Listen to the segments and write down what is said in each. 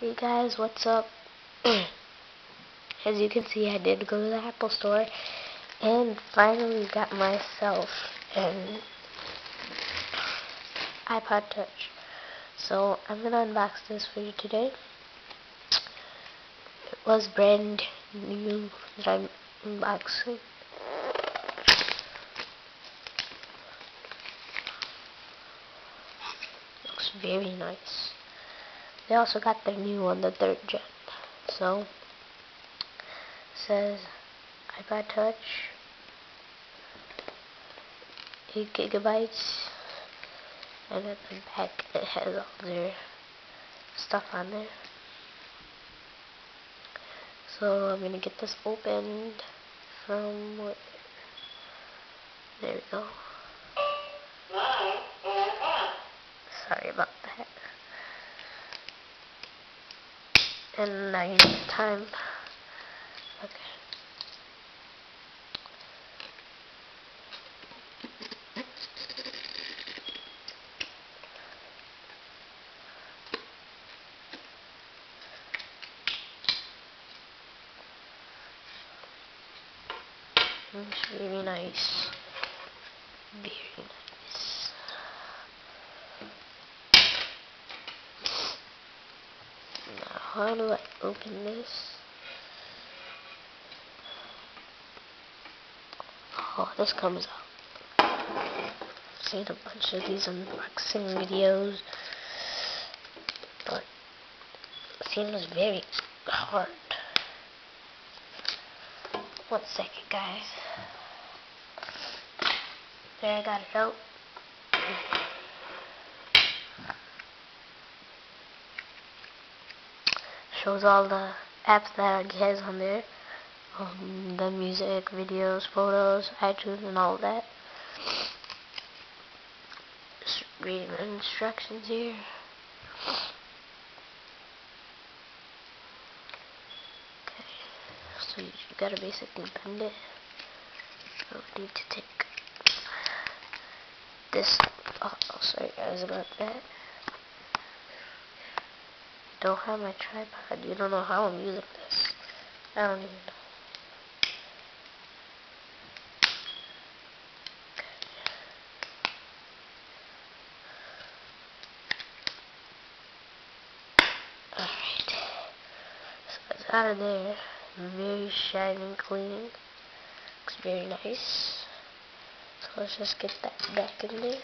Hey guys, what's up? As you can see, I did go to the Apple store and finally got myself an iPod Touch. So I'm gonna unbox this for you today. It was brand new that I'm unboxing. Looks very nice. They also got their new one, the 3rd gen. So says iPod Touch, 8 gigabytes, and at the back it has all their stuff on there. So I'm gonna get this opened from where? There we go. Sorry about that. And now you know the time. Okay. It's very nice. Very nice. Now, how do I open this? Oh, this comes out. I've seen a bunch of these unboxing videos, but it seems very hard. One second, guys. There, I got it out. Shows all the apps that it has on there. The music, videos, photos, iTunes, and all that. Just reading the instructions here. Okay, so you gotta basically bend it. So we need to take this. Oh, sorry guys about that. Don't have my tripod. You don't know how I'm using this. I don't even know. Alright. So it's out of there. Very shiny and clean. Looks very nice. So let's just get that back in there.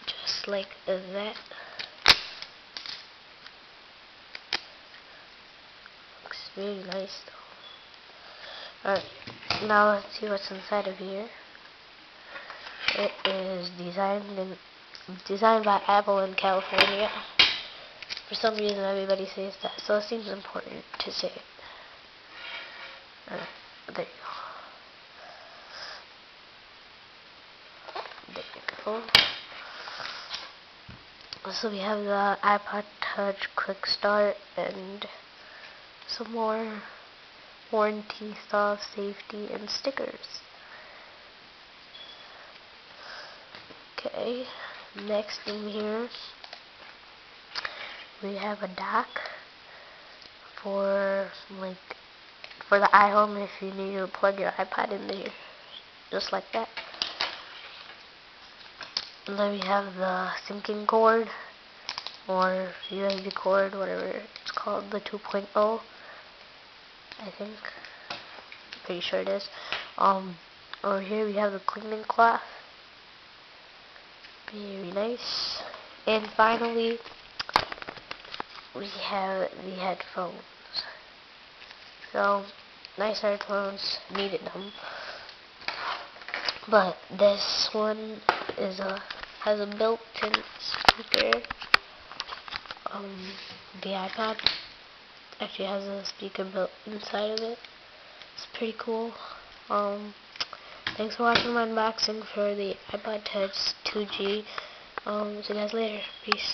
Just like that. Looks very nice though. Alright, now let's see what's inside of here. It is designed by Apple in California. For some reason everybody says that, so it seems important to say it. Alright, there you go. There you go. So we have the iPod Touch Quick Start and some more warranty stuff, safety, and stickers. Okay, next in here we have a dock for the iHome if you need to plug your iPod in there, just like that. And then we have the syncing cord or USB cord, whatever it's called, the 2.0, I think. Pretty sure it is. Over here we have the cleaning cloth. Very nice. And finally, we have the headphones. So, nice headphones, needed them. But this one has a built-in speaker. The iPod actually has a speaker built inside of it. It's pretty cool. Thanks for watching my unboxing for the iPod Touch 2G. See you guys later. Peace.